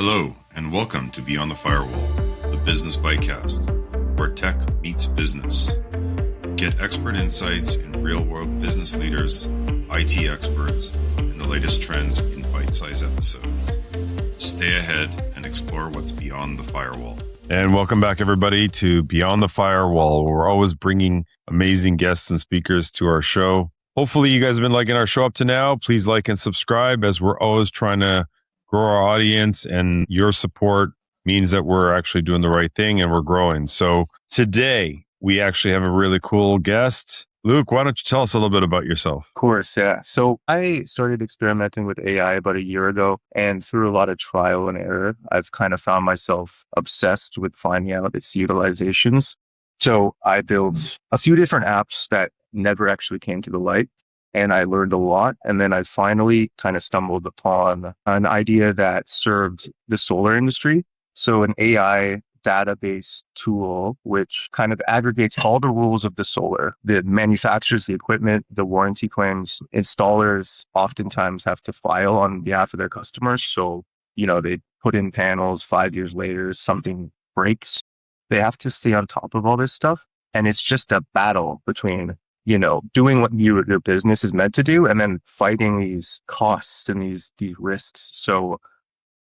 Hello, and welcome to Beyond the Firewall, the business bycast, where tech meets business. Get expert insights in real-world business leaders, IT experts, and the latest trends in bite-sized episodes. Stay ahead and explore what's beyond the firewall. And welcome back, everybody, to Beyond the Firewall. We're always bringing amazing guests and speakers to our show. Hopefully, you guys have been liking our show up to now. Please like and subscribe, as we're always trying to grow our audience, and your support means that we're actually doing the right thing and we're growing. So today, we actually have a really cool guest. Luke, why don't you tell us a little bit about yourself? Of course, yeah. So I started experimenting with AI about a year ago, and through a lot of trial and error, I've kind of found myself obsessed with finding out its utilizations. So I built a few different apps that never actually came to the light, and I learned a lot. And then I finally kind of stumbled upon an idea that served the solar industry. So an AI database tool, which kind of aggregates all the rules of the solar, the manufacturers, the equipment, the warranty claims. Installers oftentimes have to file on behalf of their customers. So, they put in panels 5 years later, something breaks. They have to stay on top of all this stuff. And it's just a battle between doing what your business is meant to do, and then fighting these costs and these risks. So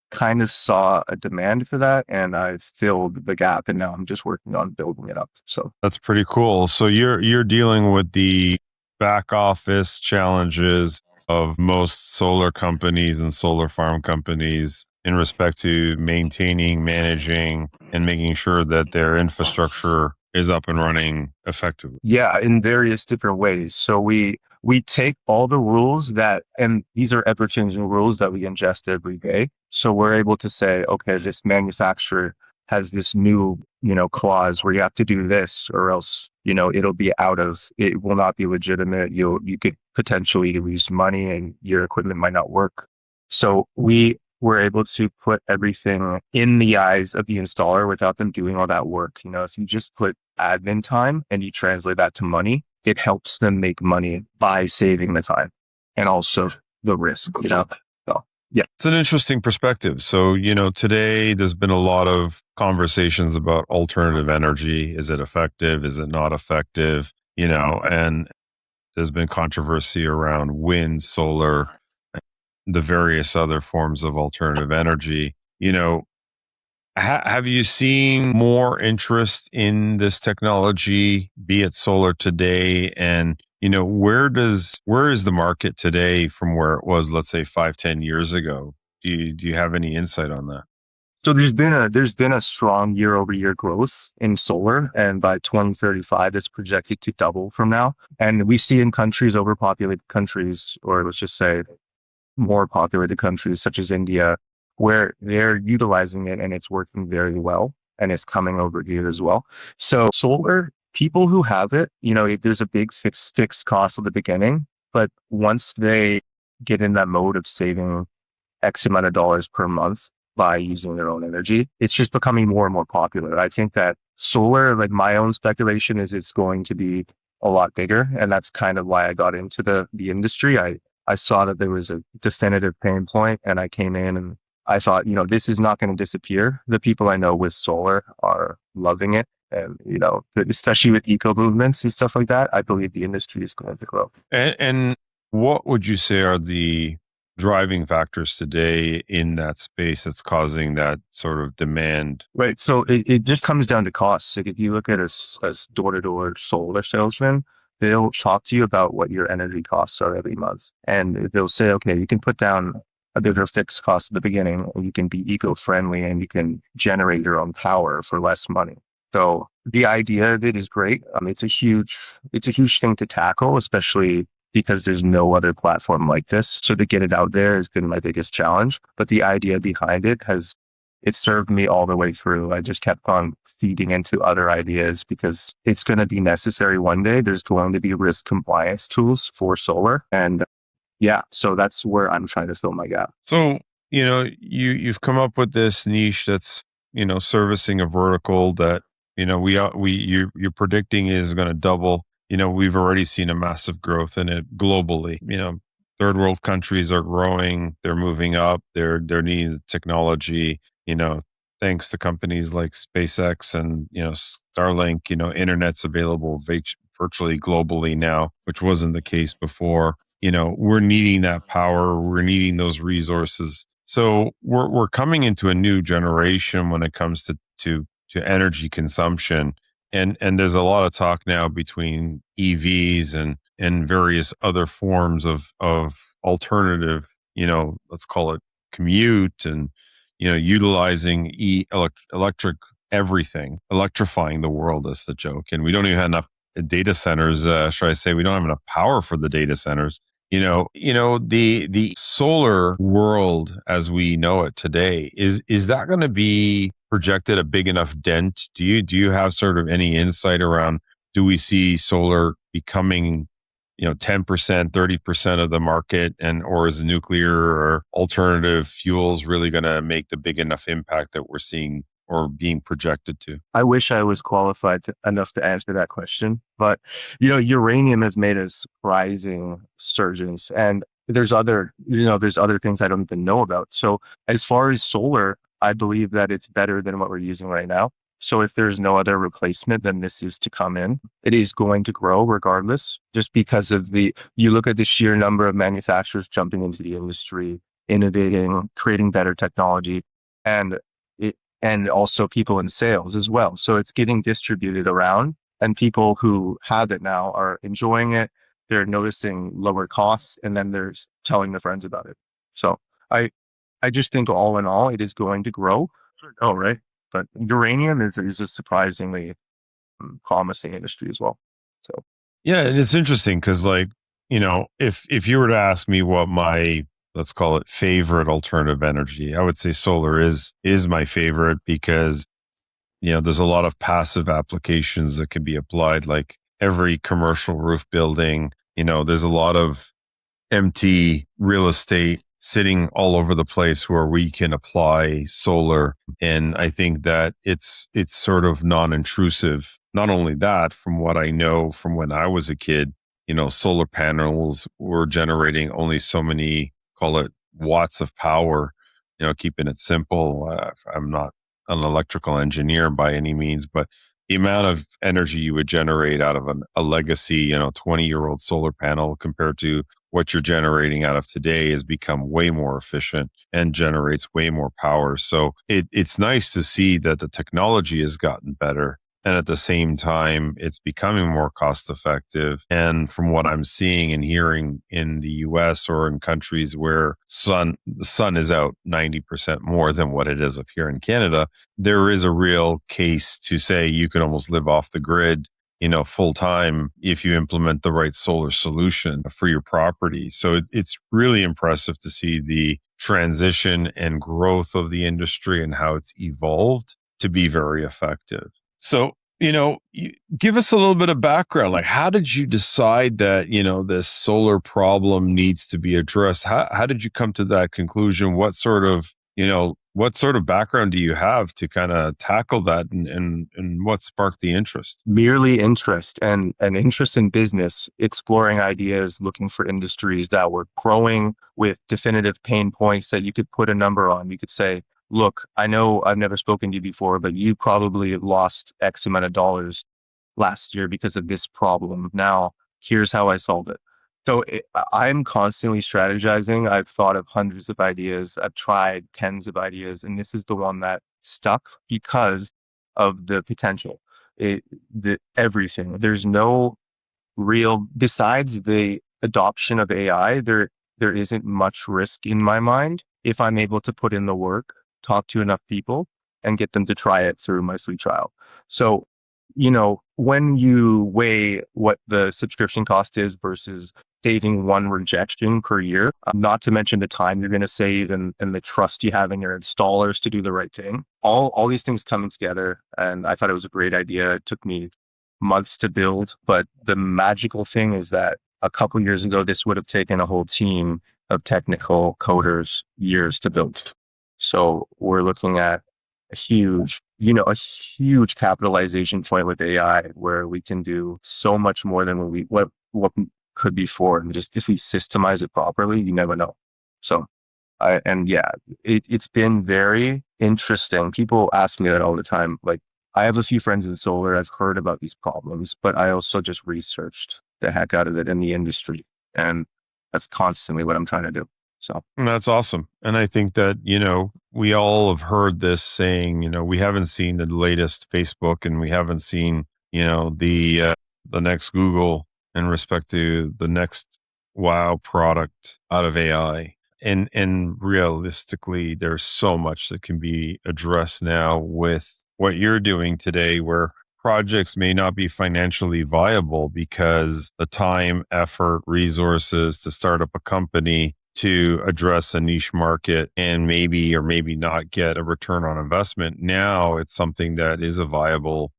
kind of saw a demand for that, and I filled the gap, and now I'm just working on building it up. So that's pretty cool. So you're dealing with the back office challenges of most solar companies and solar farm companies in respect to maintaining, managing, and making sure that their infrastructure is up and running effectively. Yeah, in various different ways. So we take all the rules and these are ever-changing rules that we ingest every day. So we're able to say, okay, this manufacturer has this new, clause where you have to do this, or else, it will not be legitimate. You could potentially lose money and your equipment might not work. So we're able to put everything in the eyes of the installer without them doing all that work. If you just put admin time and you translate that to money, it helps them make money by saving the time and also the risk, So, yeah. It's an interesting perspective. So, today there's been a lot of conversations about alternative energy. Is it effective? Is it not effective? And there's been controversy around wind, solar, the various other forms of alternative energy. Have you seen more interest in this technology, be it solar today? And, where is the market today from where it was, let's say 5-10 years ago? Do you have any insight on that? So there's been a strong year-over-year growth in solar, and by 2035, it's projected to double from now. And we see in overpopulated countries, or let's just say more populated countries such as India, where they're utilizing it and it's working very well, and it's coming over here as well. So solar, people who have it, there's a big fixed cost at the beginning, but once they get in that mode of saving X amount of dollars per month by using their own energy, it's just becoming more and more popular. I think that solar, like my own speculation, is it's going to be a lot bigger, and that's kind of why I got into the industry. I saw that there was a definitive pain point, and I came in and I thought, this is not going to disappear. The people I know with solar are loving it. And, especially with eco movements and stuff like that, I believe the industry is going to grow. And what would you say are the driving factors today in that space that's causing that sort of demand? Right. So it just comes down to costs. Like if you look at a door-to-door solar salesman, they'll talk to you about what your energy costs are every month. And they'll say, okay, you can put down a bit of fixed cost at the beginning, or you can be eco-friendly and you can generate your own power for less money. So the idea of it is great. It's a huge thing to tackle, especially because there's no other platform like this. So to get it out there has been my biggest challenge. But the idea behind it served me all the way through. I just kept on feeding into other ideas because it's going to be necessary one day. There's going to be risk compliance tools for solar. And yeah, so that's where I'm trying to fill my gap. So, you've come up with this niche that's, servicing a vertical that, you're predicting is going to double. We've already seen a massive growth in it globally. third world countries are growing, they're moving up, they're needing the technology, thanks to companies like SpaceX and, Starlink, internet's available virtually globally now, which wasn't the case before. We're needing that power, we're needing those resources. So we're coming into a new generation when it comes to energy consumption. And there's a lot of talk now between EVs and various other forms of alternative, let's call it commute and utilizing electric everything, electrifying the world is the joke. And we don't even have enough data centers. Should I say we don't have enough power for the data centers? The solar world as we know it today, is that going to be projected a big enough dent? Do you have sort of any insight around, do we see solar becoming 10%, 30% of the market, and or is nuclear or alternative fuels really going to make the big enough impact that we're seeing or being projected to? I wish I was qualified enough to answer that question, but uranium has made a surprising surgence, and there's other things I don't even know about. So as far as solar, I believe that it's better than what we're using right now. So if there's no other replacement, then this is to come in. It is going to grow regardless, just because of you look at the sheer number of manufacturers jumping into the industry, innovating, creating better technology, and and also people in sales as well. So it's getting distributed around, and people who have it now are enjoying it. They're noticing lower costs, and then they're telling their friends about it. So I, I just think all in all, it is going to grow. Oh, right. But uranium is a surprisingly promising industry as well. So Yeah, and it's interesting because, like, if you were to ask me what my, let's call it, favorite alternative energy, I would say solar is my favorite because there's a lot of passive applications that can be applied, like every commercial roof building. There's a lot of empty real estate sitting all over the place where we can apply solar. And I think that it's sort of non-intrusive. Not only that, from what I know from when I was a kid, solar panels were generating only so many, call it, watts of power, keeping it simple. I'm not an electrical engineer by any means, but the amount of energy you would generate out of a legacy, 20-year-old solar panel compared to what you're generating out of today has become way more efficient and generates way more power. So it's nice to see that the technology has gotten better. And at the same time, it's becoming more cost effective. And from what I'm seeing and hearing in the US or in countries where the sun is out 90% more than what it is up here in Canada, there is a real case to say you can almost live off the grid full time if you implement the right solar solution for your property. So it's really impressive to see the transition and growth of the industry and how it's evolved to be very effective. So, give us a little bit of background. Like, how did you decide that, this solar problem needs to be addressed? How did you come to that conclusion? What sort of background do you have to kind of tackle that, and what sparked the interest? merely interest and an interest in business, exploring ideas, looking for industries that were growing with definitive pain points that you could put a number on. You could say, look, I know I've never spoken to you before, but you probably lost X amount of dollars last year because of this problem. Now, here's how I solved it. So I'm constantly strategizing. I've thought of hundreds of ideas. I've tried tens of ideas, and this is the one that stuck because of the potential. Everything. There's no real, besides the adoption of AI, there isn't much risk in my mind if I'm able to put in the work, talk to enough people, and get them to try it through my free trial. So, when you weigh what the subscription cost is versus saving one rejection per year, not to mention the time you're going to save and the trust you have in your installers to do the right thing, all these things coming together. And I thought it was a great idea. It took me months to build, but the magical thing is that a couple years ago, this would have taken a whole team of technical coders years to build. So we're looking at a huge capitalization point with AI where we can do so much more than what could be for. And just if we systemize it properly, you never know. So it's been very interesting. People ask me that all the time. Like, I have a few friends in solar. I've heard about these problems, but I also just researched the heck out of it in the industry. And that's constantly what I'm trying to do. So And that's awesome. And I think that, we all have heard this saying, we haven't seen the latest Facebook and we haven't seen, the next Google in respect to the next wow product out of AI. And realistically, there's so much that can be addressed now with what you're doing today, where projects may not be financially viable because the time, effort, resources to start up a company to address a niche market and maybe or maybe not get a return on investment. Now it's something that is a viable,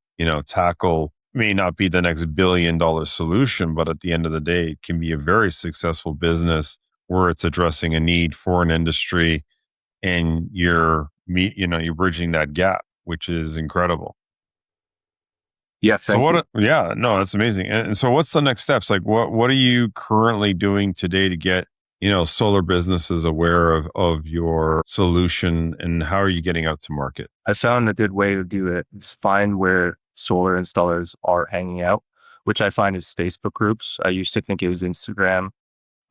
tackle. May not be the next $1 billion solution, but at the end of the day, it can be a very successful business where it's addressing a need for an industry and you're bridging that gap, which is incredible. yeah, So thank you. yeah, no, that's amazing. And so what's the next steps? Like what are you currently doing today to get, solar businesses aware of your solution, and how are you getting out to market? I found a good way to do it is find where solar installers are hanging out, which I find is Facebook groups. I used to think it was Instagram.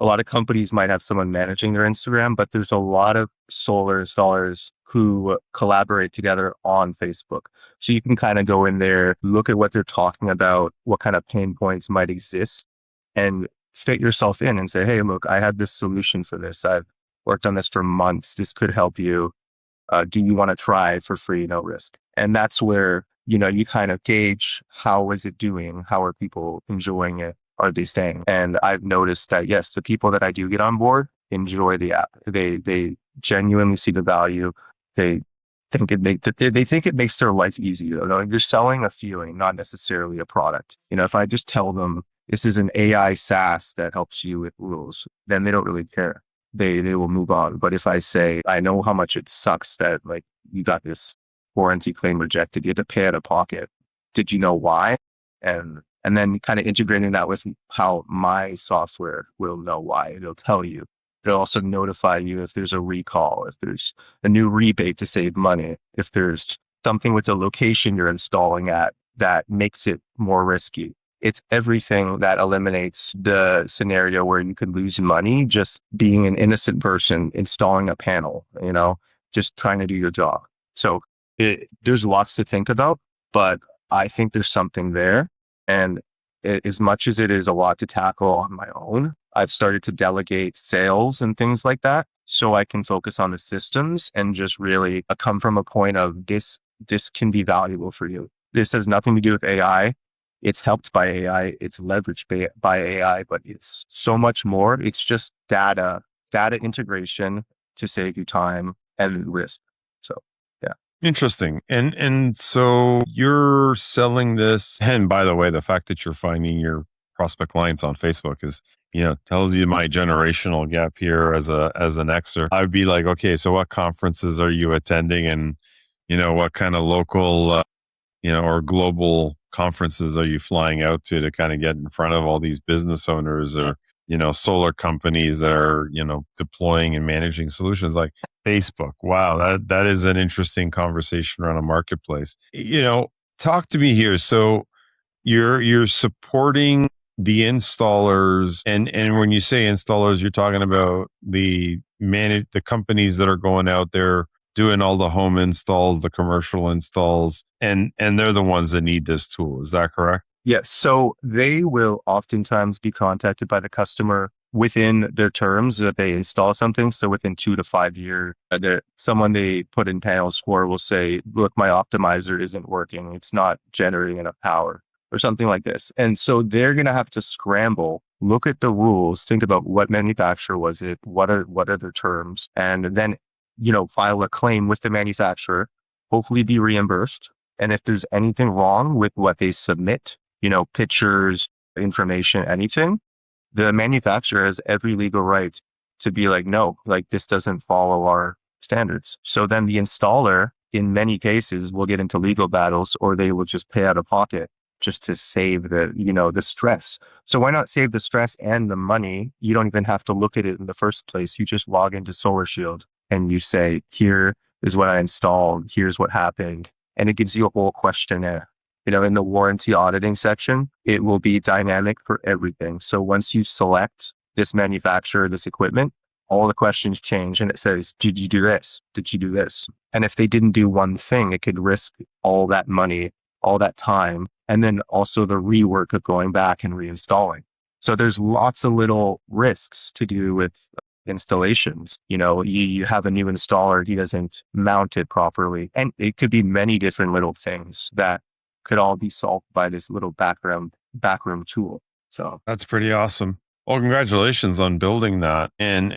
A lot of companies might have someone managing their Instagram, but there's a lot of solar installers who collaborate together on Facebook. So you can kind of go in there, look at what they're talking about, what kind of pain points might exist, and fit yourself in and say, hey, look, I have this solution for this. I've worked on this for months. This could help you. Do you want to try for free, no risk? And that's where, you kind of gauge how is it doing? How are people enjoying it? Are they staying? And I've noticed that, yes, the people that I do get on board enjoy the app. They genuinely see the value. They they think it makes their life easy. You're selling a feeling, not necessarily a product. If I just tell them this is an AI SaaS that helps you with rules, then they don't really care. They will move on. But if I say, I know how much it sucks that like you got this warranty claim rejected, you had to pay out of pocket. Did you know why? And then kind of integrating that with how my software will know why. It'll tell you. It'll also notify you if there's a recall, if there's a new rebate to save money, if there's something with the location you're installing at that makes it more risky. It's everything that eliminates the scenario where you could lose money just being an innocent person installing a panel, just trying to do your job. So there's lots to think about, but I think there's something there. And as much as it is a lot to tackle on my own, I've started to delegate sales and things like that so I can focus on the systems and just really come from a point of this can be valuable for you. This has nothing to do with AI. It's helped by AI. It's leveraged by AI, but it's so much more. It's just data integration to save you time and risk. So, yeah. Interesting. And so you're selling this. And by the way, the fact that you're finding your prospect clients on Facebook is, tells you my generational gap here as an Xer. I'd be like, okay, so what conferences are you attending, and what kind of local or global conferences are you flying out to kind of get in front of all these business owners or, solar companies that are, deploying and managing solutions like Facebook? Wow, that is an interesting conversation around a marketplace. Talk to me here. So you're supporting the installers, and when you say installers, you're talking about the companies that are going out there doing all the home installs, the commercial installs, and they're the ones that need this tool. Is that correct? Yes. So they will oftentimes be contacted by the customer within their terms that they install something. So within 2 to 5 years, someone they put in panels for will say, look, my optimizer isn't working. It's not generating enough power or something like this. And so they're going to have to scramble, look at the rules, think about what manufacturer was it, what are their terms, and then file a claim with the manufacturer, hopefully be reimbursed. And if there's anything wrong with what they submit, pictures, information, anything, the manufacturer has every legal right to be like, no, like this doesn't follow our standards. So then the installer, in many cases, will get into legal battles, or they will just pay out of pocket just to save the stress. So why not save the stress and the money? You don't even have to look at it in the first place. You just log into Solar Shield and you say, here is what I installed. Here's what happened. And it gives you a whole questionnaire. In the warranty auditing section, it will be dynamic for everything. So once you select this manufacturer, this equipment, all the questions change and it says, did you do this? Did you do this? And if they didn't do one thing, it could risk all that money, all that time, and then also the rework of going back and reinstalling. So there's lots of little risks to do with installations. You have a new installer, he doesn't mount it properly. And it could be many different little things that could all be solved by this little backroom tool. So that's pretty awesome. Well, congratulations on building that and,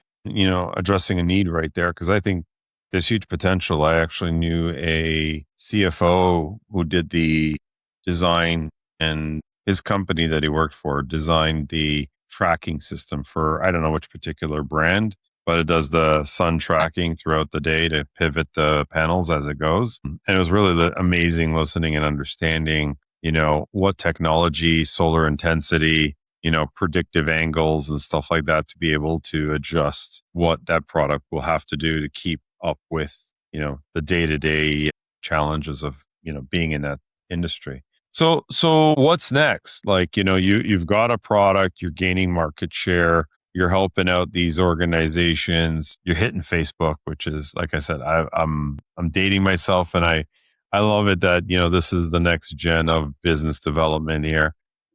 addressing a need right there. Cause I think there's huge potential. I actually knew a CFO who did the design, and his company that he worked for designed the tracking system for, I don't know which particular brand, but it does the sun tracking throughout the day to pivot the panels as it goes. And it was really amazing listening and understanding, what technology, solar intensity, predictive angles and stuff like that to be able to adjust what that product will have to do to keep up with, the day-to-day challenges of, being in that industry. So what's next? Like, you've got a product, you're gaining market share, you're helping out these organizations, you're hitting Facebook, which is, like I said, I'm dating myself, and I love it that, this is the next gen of business development here.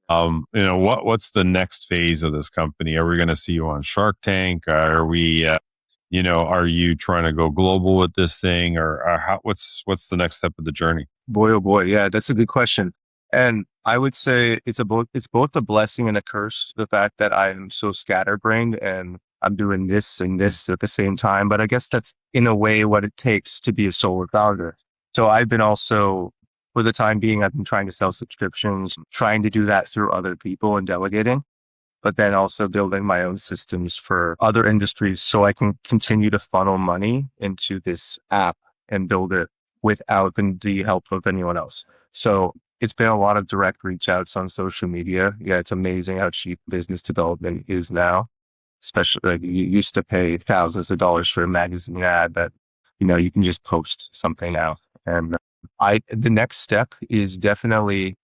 What's the next phase of this company? Are we going to see you on Shark Tank? Are we, are you trying to go global with this thing, or what's the next step of the journey? Boy, oh boy. Yeah, that's a good question. And I would say it's both a blessing and a curse, the fact that I am so scatterbrained and I'm doing this and this at the same time. But I guess that's in a way what it takes to be a solar founder. So I've been also, for the time being, I've been trying to sell subscriptions, trying to do that through other people and delegating, but then also building my own systems for other industries so I can continue to funnel money into this app and build it without the help of anyone else. So it's been a lot of direct reach outs on social media. Yeah, it's amazing how cheap business development is now, especially like you used to pay thousands of dollars for a magazine ad, but you can just post something now. And the next step is definitely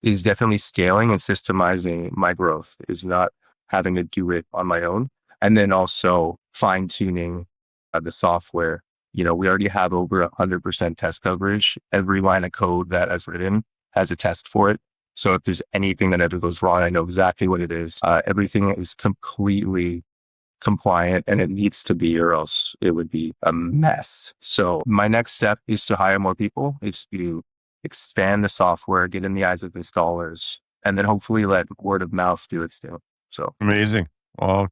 scaling and systemizing my growth, is not having to do it on my own. And then also fine tuning the software. We already have over 100% test coverage. Every line of code that I've written has a test for it. So if there's anything that ever goes wrong, I know exactly what it is. Everything is completely compliant, and it needs to be, or else it would be a mess. So my next step is to hire more people, is to expand the software, get in the eyes of installers, and then hopefully let word of mouth do its thing. So amazing. Well,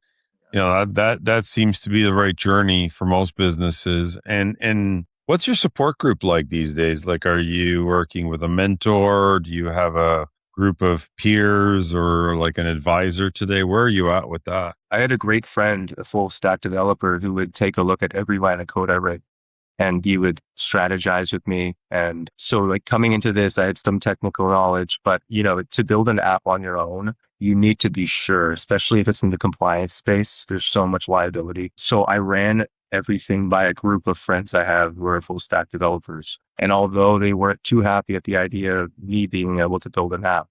that seems to be the right journey for most businesses. And what's your support group like these days? Like, are you working with a mentor? Do you have a group of peers or like an advisor today? Where are you at with that? I had a great friend, a full stack developer, who would take a look at every line of code I write, and he would strategize with me. And so like coming into this, I had some technical knowledge, but to build an app on your own, you need to be sure, especially if it's in the compliance space, there's so much liability. So I ran everything by a group of friends I have who are full stack developers. And although they weren't too happy at the idea of me being able to build an app,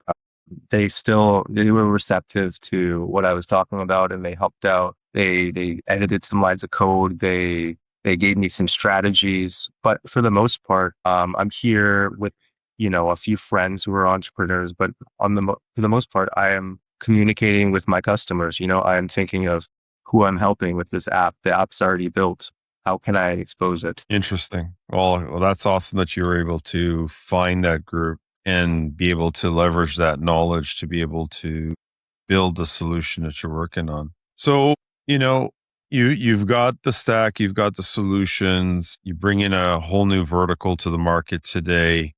they were receptive to what I was talking about, and they helped out. They edited some lines of code. They gave me some strategies, but for the most part, I'm here with, a few friends who are entrepreneurs, but for the most part, I am communicating with my customers. I am thinking of who I'm helping with this app. The app's already built. How can I expose it? Interesting. Well, that's awesome that you were able to find that group and be able to leverage that knowledge to be able to build the solution that you're working on. So, you've got the stack, you've got the solutions, you bring in a whole new vertical to the market today.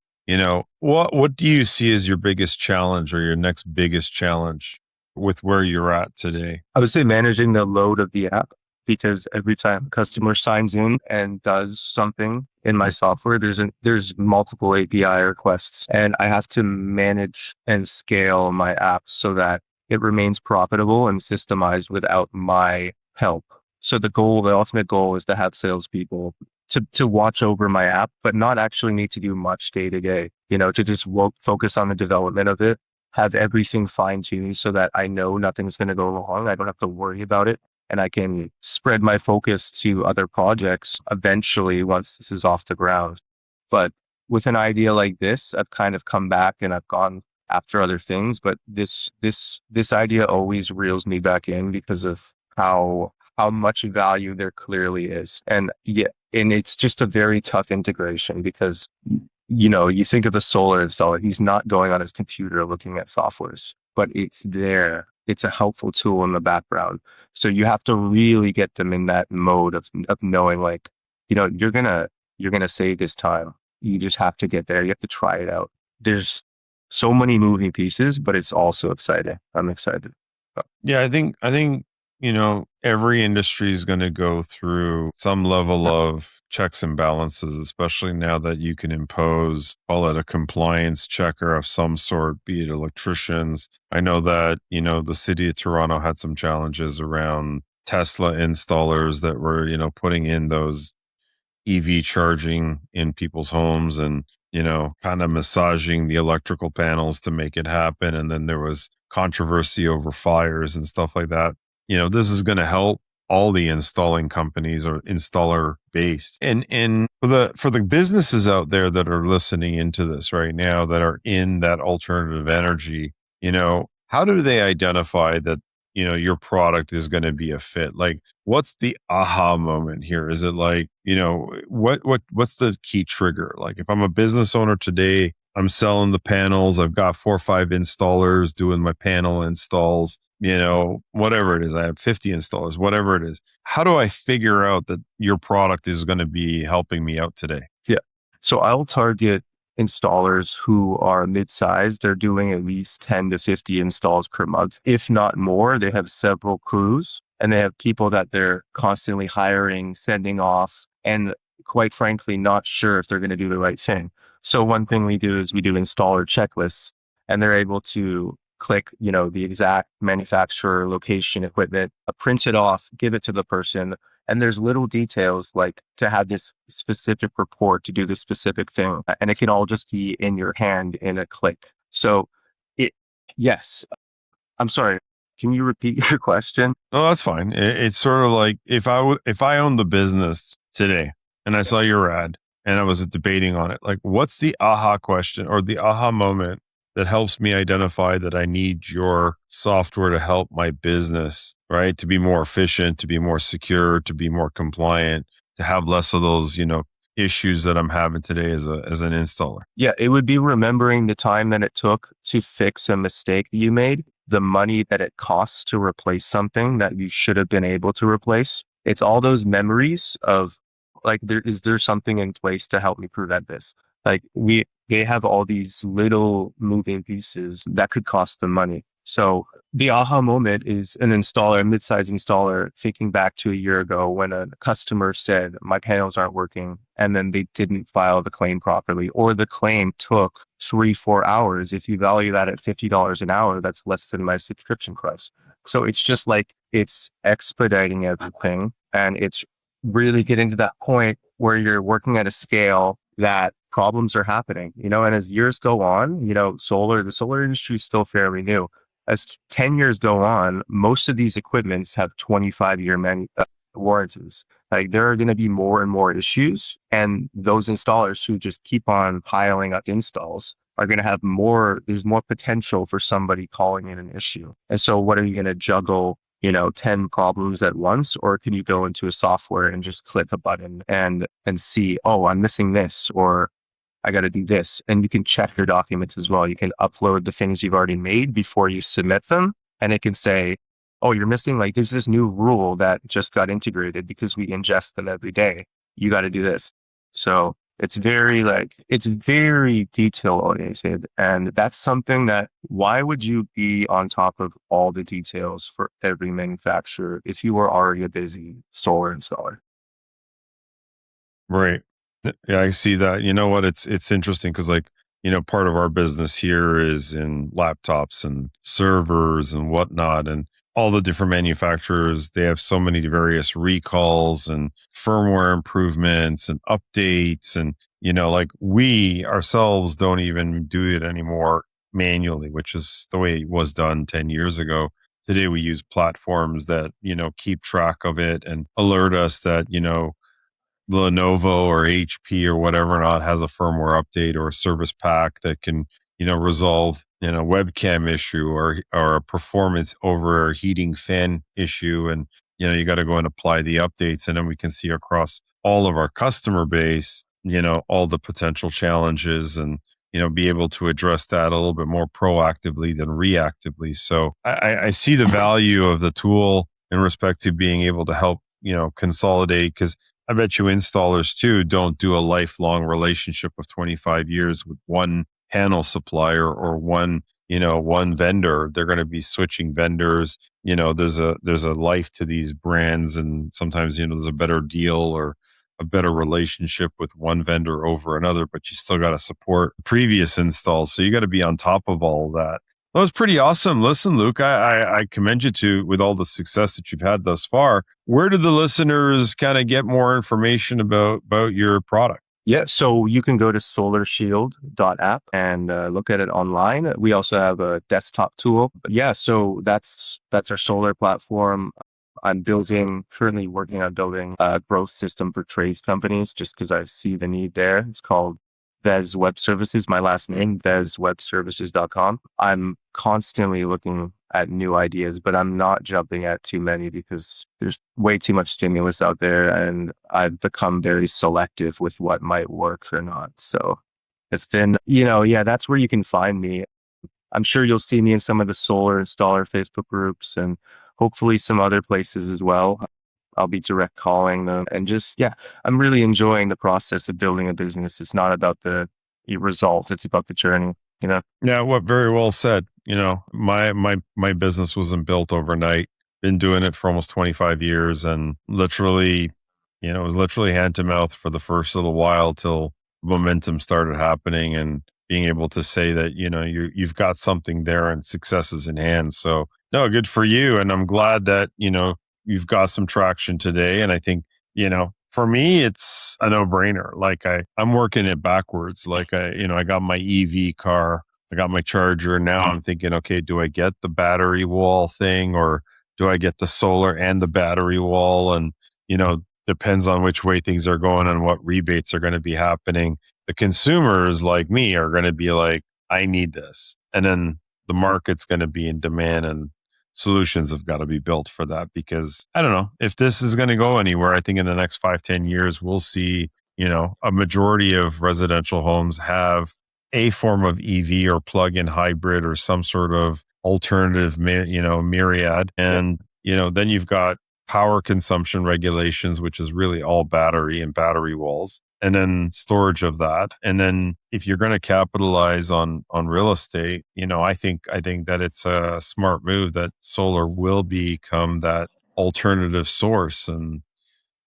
What do you see as your biggest challenge or your next biggest challenge with where you're at today? I would say managing the load of the app. because every time a customer signs in and does something in my software, there's multiple API requests, and I have to manage and scale my app so that it remains profitable and systemized without my help. So the ultimate goal is to have salespeople to watch over my app, but not actually need to do much day to day, to just focus on the development of it, have everything fine tuned so that I know nothing's going to go wrong. I don't have to worry about it. And I can spread my focus to other projects eventually once this is off the ground. But with an idea like this, I've kind of come back and I've gone after other things, but this idea always reels me back in because of how much value there clearly is. And yeah, and it's just a very tough integration because, you think of a solar installer, he's not going on his computer looking at softwares, but it's there. It's a helpful tool in the background. So you have to really get them in that mode of knowing like, you're going to save this time. You just have to get there. You have to try it out. There's so many moving pieces, but it's also exciting. I'm excited. Yeah, I think, every industry is going to go through some level of checks and balances, especially now that you can impose, call it a compliance checker of some sort, be it electricians. I know that, the city of Toronto had some challenges around Tesla installers that were, putting in those EV charging in people's homes and, kind of massaging the electrical panels to make it happen. And then there was controversy over fires and stuff like that. This is going to help all the installing companies or installer based. And for the businesses out there that are listening into this right now that are in that alternative energy, how do they identify that, your product is going to be a fit? Like, what's the aha moment here? Is it like, what's the key trigger? Like, if I'm a business owner today, I'm selling the panels, I've got 4 or 5 installers doing my panel installs, whatever it is, I have 50 installers, whatever it is. How do I figure out that your product is going to be helping me out today? Yeah. So I'll target installers who are mid-sized. They're doing at least 10 to 50 installs per month. If not more, they have several crews and they have people that they're constantly hiring, sending off, and quite frankly, not sure if they're going to do the right thing. So one thing we do is we do installer checklists, and they're able to click, the exact manufacturer, location, equipment, print it off, give it to the person. And there's little details like to have this specific report to do this specific thing. And it can all just be in your hand in a click. So yes, I'm sorry. Can you repeat your question? No, that's fine. It's sort of like if I owned the business today and I saw your ad and I was debating on it, like what's the aha question or the aha moment that helps me identify that I need your software to help my business, right? To be more efficient, to be more secure, to be more compliant, to have less of those, issues that I'm having today as an installer. Yeah, it would be remembering the time that it took to fix a mistake that you made, the money that it costs to replace something that you should have been able to replace. It's all those memories of like, is there something in place to help me prevent this? Like they have all these little moving pieces that could cost them money. So the aha moment is an installer, a mid-sized installer, thinking back to a year ago when a customer said, my panels aren't working, and then they didn't file the claim properly, or the claim took 3-4 hours. If you value that at $50 an hour, that's less than my subscription price. So it's just like, it's expediting everything. And it's really getting to that point where you're working at a scale that problems are happening, and as years go on, the solar industry is still fairly new. As 10 years go on, most of these equipments have 25-year warranties. Like there are going to be more and more issues, and those installers who just keep on piling up installs are going to have there's more potential for somebody calling in an issue. And so what are you going to juggle, 10 problems at once, or can you go into a software and just click a button and see, oh, I'm missing this, or I got to do this. And you can check your documents as well. You can upload the things you've already made before you submit them. And it can say, oh, you're missing, like, there's this new rule that just got integrated because we ingest them every day. You got to do this. So It's very detail oriented. And that's something that, why would you be on top of all the details for every manufacturer if you were already a busy solar installer? Right. Yeah, I see that. You know what? It's interesting because part of our business here is in laptops and servers and whatnot, and all the different manufacturers, they have so many various recalls and firmware improvements and updates. And, like we ourselves don't even do it anymore manually, which is the way it was done 10 years ago. Today we use platforms that, keep track of it and alert us that, Lenovo or HP or whatever not has a firmware update or a service pack that can, resolve, webcam issue or a performance over heating fan issue. And, you got to go and apply the updates. And then we can see across all of our customer base, all the potential challenges and, be able to address that a little bit more proactively than reactively. So I see the value of the tool in respect to being able to help, consolidate, because I bet you installers too don't do a lifelong relationship of 25 years with one panel supplier or one vendor. They're going to be switching vendors. There's a life to these brands, and sometimes, there's a better deal or a better relationship with one vendor over another, but you still got to support previous installs. So you got to be on top of all of that. That was pretty awesome. Listen, Luke, I commend you to with all the success that you've had thus far. Where do the listeners kind of get more information about your product? Yeah, so you can go to solarshield.app and look at it online. We also have a desktop tool. But yeah, so that's our solar platform. I'm currently working on building a growth system for trades companies just because I see the need there. It's called Vesz Web Services, my last name, vezwebservices.com. I'm constantly looking at new ideas, but I'm not jumping at too many because there's way too much stimulus out there and I've become very selective with what might work or not. So it's been, yeah, that's where you can find me. I'm sure you'll see me in some of the solar installer Facebook groups and hopefully some other places as well. I'll be direct calling them and just, yeah, I'm really enjoying the process of building a business. It's not about the result. It's about the journey. Yeah, what very well said. My business wasn't built overnight. Been doing it for almost 25 years and literally, it was literally hand to mouth for the first little while till momentum started happening and being able to say that, you've got something there and success is in hand. So no, good for you. And I'm glad that, you've got some traction today. And I think, for me, it's a no brainer. Like I'm working it backwards. Like I got my EV car, I got my charger. And now I'm thinking, okay, do I get the battery wall thing or do I get the solar and the battery wall? And, depends on which way things are going and what rebates are going to be happening. The consumers like me are going to be like, I need this. And then the market's going to be in demand and solutions have got to be built for that because I don't know if this is going to go anywhere. I think in the next 5-10 years, we'll see, a majority of residential homes have a form of EV or plug-in hybrid or some sort of alternative, myriad. And, then you've got power consumption regulations, which is really all battery and battery walls, and then storage of that. And then if you're going to capitalize on real estate, I think that it's a smart move that solar will become that alternative source. And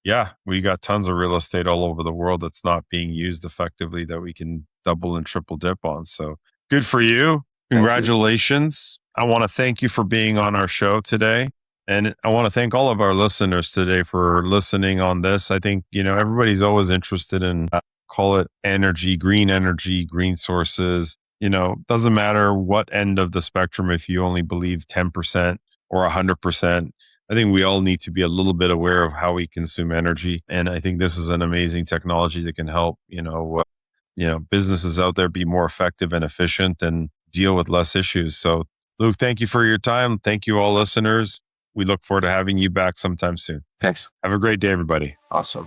yeah, we got tons of real estate all over the world that's not being used effectively that we can double and triple dip on. So good for you. Congratulations. I want to thank you for being on our show today. And I want to thank all of our listeners today for listening on this. I think, everybody's always interested in, call it energy, green sources. Doesn't matter what end of the spectrum, if you only believe 10% or 100%. I think we all need to be a little bit aware of how we consume energy. And I think this is an amazing technology that can help, businesses out there be more effective and efficient and deal with less issues. So Luke, thank you for your time. Thank you all listeners. We look forward to having you back sometime soon. Thanks. Have a great day, everybody. Awesome.